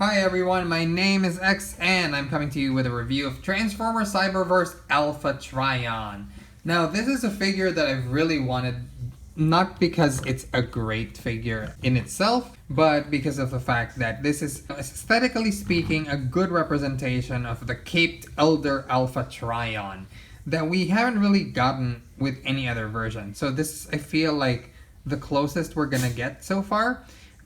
Hi everyone, my name is X and I'm coming to you with a review of Transformers Cyberverse Alpha Trion. Now this is a figure that I've really wanted, not because it's a great figure in itself, but because of the fact that this is, aesthetically speaking, a good representation of the Caped Elder Alpha Trion that we haven't really gotten with any other version. So this, I feel like, the closest we're gonna get so far.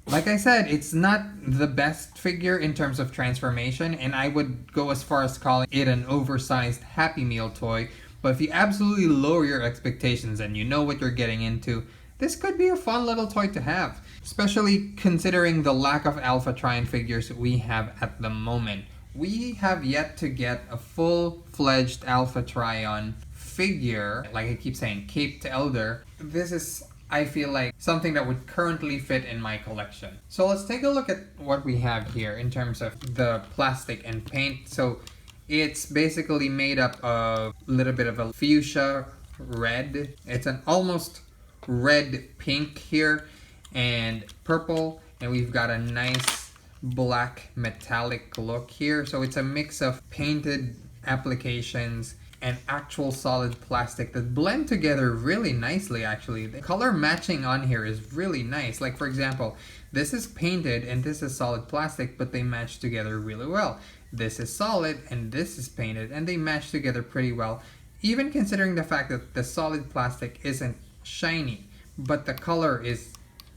Like I said, it's not the best figure in terms of transformation, and I would go as far as calling it an oversized Happy Meal toy. But if you absolutely lower your expectations and you know what you're getting into, this could be a fun little toy to have. Especially considering the lack of Alpha Trion figures we have at the moment. We have yet to get a full-fledged Alpha Trion figure, like I keep saying, Caped Elder. This is, I feel like, something that would currently fit in my collection. So let's take a look at what we have here in terms of the plastic and paint. So it's basically made up of a little bit of a fuchsia red. It's an almost red pink here and purple, and we've got a nice black metallic look here. So it's a mix of painted applications and actual solid plastic that blend together really nicely. Actually, the color matching on here is really nice. Like, for example, this is painted and this is solid plastic, but they match together really well. This is solid and this is painted and they match together pretty well, even considering the fact that the solid plastic isn't shiny, but the color is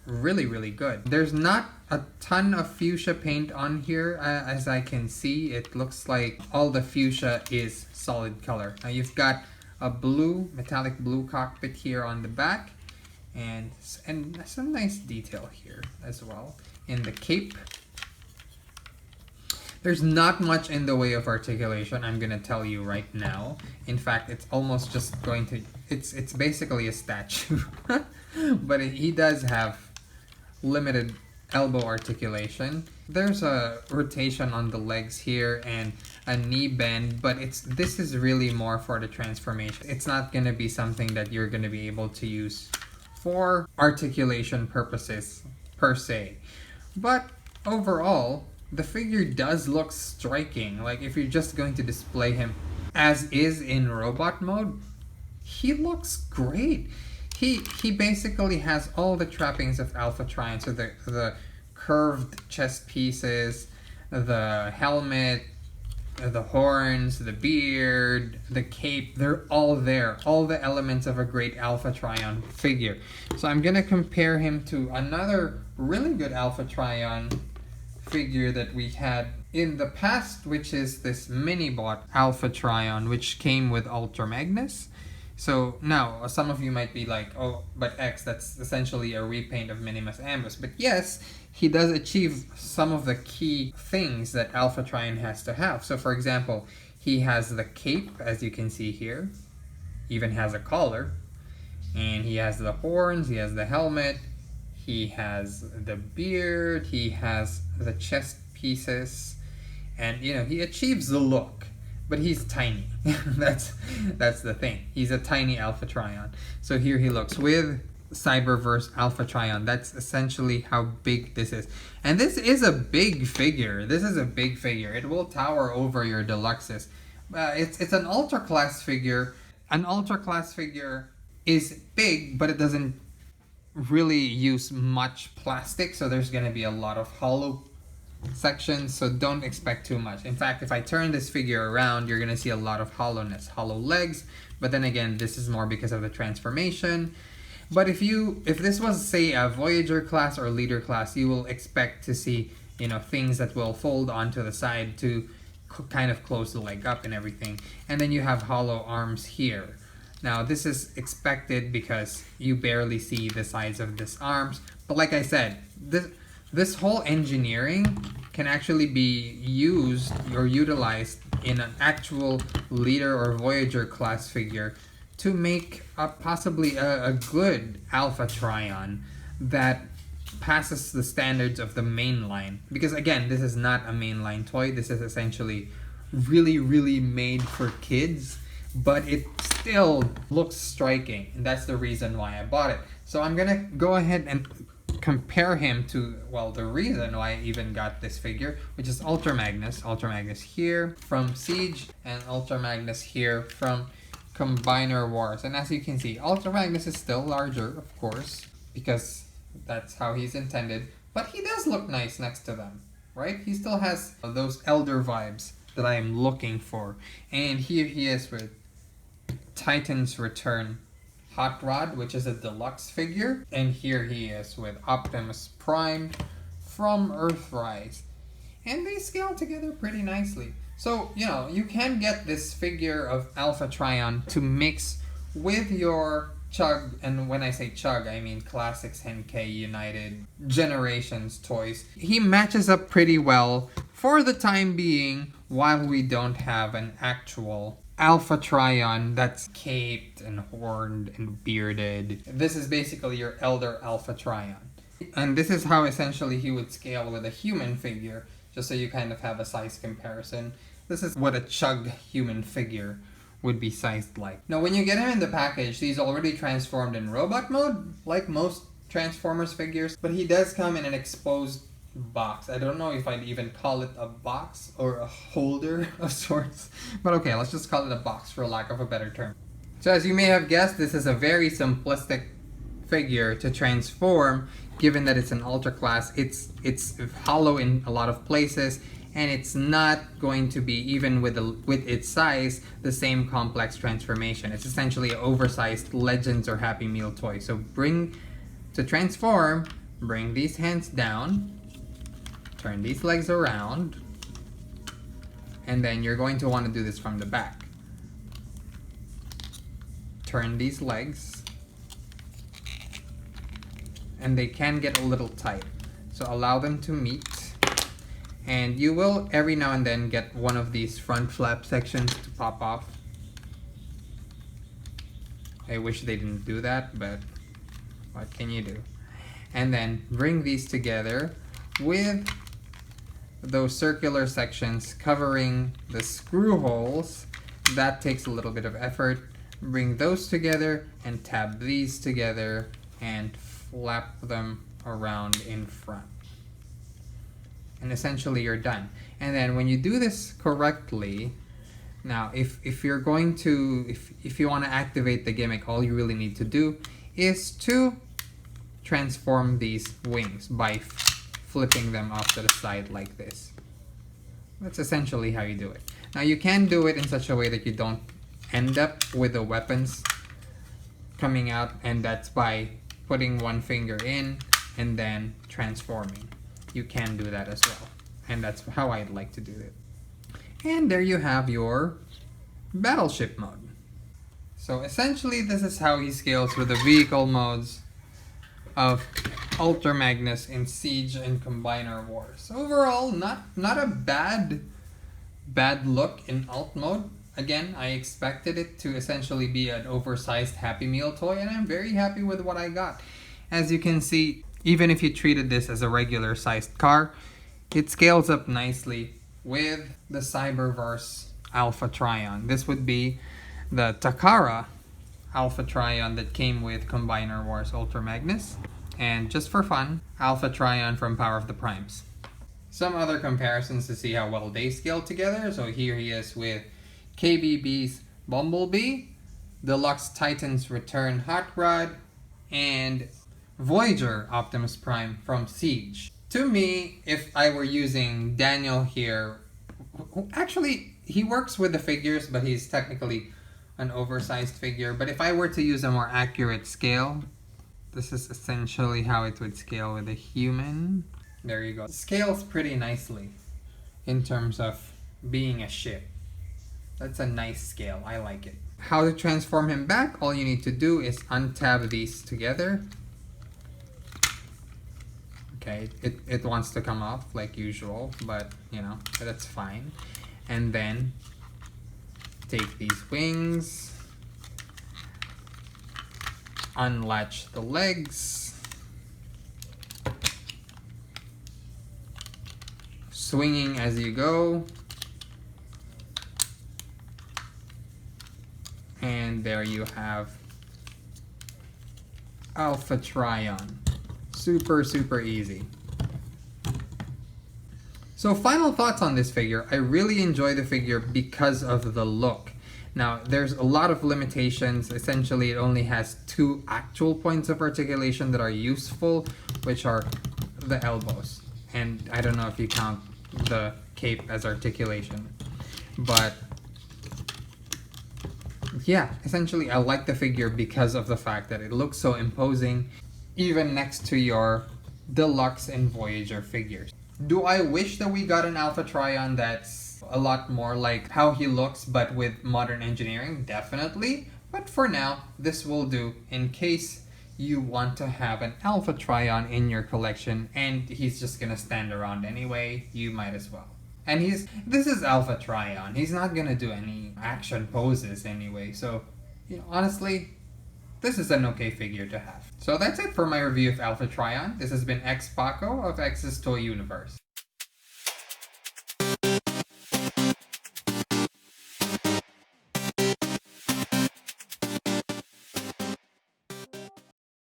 really good. There's not a ton of fuchsia paint on here, as I can see. It looks like all the fuchsia is solid color. Now you've got a blue, metallic blue cockpit here on the back, and some nice detail here as well in the cape. There's not much in the way of articulation, I'm gonna tell you right now. In fact, it's almost just going to, it's basically a statue. But he does have limited elbow articulation. There's a rotation on the legs here and a knee bend, but this is really more for the transformation. It's not going to be something that you're going to be able to use for articulation purposes per se. But overall, the figure does look striking. Like, if you're just going to display him as is in robot mode, he looks great. He basically has all the trappings of Alpha Trion. So the curved chest pieces, the helmet, the horns, the beard, the cape, they're all there. All the elements of a great Alpha Trion figure. So I'm gonna compare him to another really good Alpha Trion figure that we had in the past, which is this mini-bot Alpha Trion, which came with Ultra Magnus. So now, some of you might be like, oh, but X, that's essentially a repaint of Minimus Ambus. But yes, he does achieve some of the key things that Alpha Trion has to have. So for example, he has the cape, as you can see here, even has a collar, and he has the horns, he has the helmet, he has the beard, he has the chest pieces, and he achieves the look. But he's tiny. that's the thing. He's a tiny Alpha Trion. So here he looks with Cyberverse Alpha Trion. That's essentially how big this is. And this is a big figure. This is a big figure. It will tower over your deluxes. It's an ultra class figure. An ultra class figure is big, but it doesn't really use much plastic. So there's going to be a lot of hollow sections, so don't expect too much. In fact, if I turn this figure around, you're gonna see a lot of hollowness, hollow legs, but then again, this is more because of the transformation. But if this was, say, a Voyager class or Leader class, you will expect to see things that will fold onto the side to kind of close the leg up and everything, and then you have hollow arms here. Now this is expected because you barely see the sides of these arms, but like I said, this whole engineering can actually be used or utilized in an actual Leader or Voyager class figure to make possibly a good Alpha Trion that passes the standards of the main line. Because again, this is not a mainline toy. This is essentially really made for kids, but it still looks striking, and that's the reason why I bought it. So I'm gonna go ahead and compare him to, well, the reason why I even got this figure, which is Ultra Magnus. Ultra Magnus here from Siege, and Ultra Magnus here from Combiner Wars. And as you can see, Ultra Magnus is still larger, of course, because that's how he's intended, but he does look nice next to them, right? He still has those elder vibes that I am looking for. And here he is with Titan's Return Hot Rod, which is a deluxe figure. And here he is with Optimus Prime from Earthrise. And they scale together pretty nicely. So, you know, you can get this figure of Alpha Trion to mix with your Chug, and when I say Chug, I mean Classics Henkei United Generations toys. He matches up pretty well for the time being while we don't have an actual Alpha Trion that's caped and horned and bearded. This is basically your Elder Alpha Trion. And this is how essentially he would scale with a human figure, just so you kind of have a size comparison. This is what a Chug human figure would be sized like. Now when you get him in the package, he's already transformed in robot mode, like most Transformers figures, but he does come in an exposed box. I don't know if I'd even call it a box or a holder of sorts, but okay, let's just call it a box for lack of a better term. So as you may have guessed, this is a very simplistic figure to transform, given that it's an ultra class. It's hollow in a lot of places, and it's not going to be, even with its size, the same complex transformation. It's essentially an oversized Legends or Happy Meal toy. So to transform, bring these hands down, turn these legs around, and then you're going to want to do this from the back. Turn these legs, and they can get a little tight. So allow them to meet. And you will every now and then get one of these front flap sections to pop off. I wish they didn't do that, but what can you do? And then bring these together with those circular sections covering the screw holes. That takes a little bit of effort. Bring those together and tab these together and flap them around in front. And essentially you're done. And then when you do this correctly, now if you're going to, if you want to activate the gimmick, all you really need to do is to transform these wings by flipping them off to the side like this. That's essentially how you do it. Now you can do it in such a way that you don't end up with the weapons coming out, and that's by putting one finger in and then transforming. You can do that as well, and that's how I'd like to do it. And there you have your battleship mode. So essentially this is how he scales with the vehicle modes of Ultra Magnus in Siege and Combiner Wars. Overall, not a bad look in alt mode. Again, I expected it to essentially be an oversized Happy Meal toy, and I'm very happy with what I got. As you can see, even if you treated this as a regular sized car, it scales up nicely with the Cyberverse Alpha Trion. This would be the Takara Alpha Trion that came with Combiner Wars Ultra Magnus. And just for fun, Alpha Trion from Power of the Primes. Some other comparisons to see how well they scale together. So here he is with KBB's Bumblebee, Deluxe Titan's Return Hot Rod, and Voyager Optimus Prime from Siege. To me, if I were using Daniel here, actually he works with the figures, but he's technically an oversized figure. But if I were to use a more accurate scale, this is essentially how it would scale with a human. There you go. It scales pretty nicely in terms of being a ship. That's a nice scale. I like it. How to transform him back? All you need to do is untab these together. Okay, it wants to come off like usual, but you know, that's fine. And then take these wings, unlatch the legs, swinging as you go, and there you have Alpha Trion Super, super easy. So final thoughts on this figure. I really enjoy the figure because of the look. Now, there's a lot of limitations. Essentially, it only has 2 actual points of articulation that are useful, which are the elbows. And I don't know if you count the cape as articulation. But yeah, essentially, I like the figure because of the fact that it looks so imposing, even next to your Deluxe and Voyager figures. Do I wish that we got an Alpha Trion that's a lot more like how he looks but with modern engineering? Definitely. But for now, this will do in case you want to have an Alpha Trion in your collection and he's just gonna stand around anyway, you might as well. And this is Alpha Trion. He's not gonna do any action poses anyway, so honestly, this is an okay figure to have. So that's it for my review of Alpha Trion. This has been X Paco of X's Toy Universe.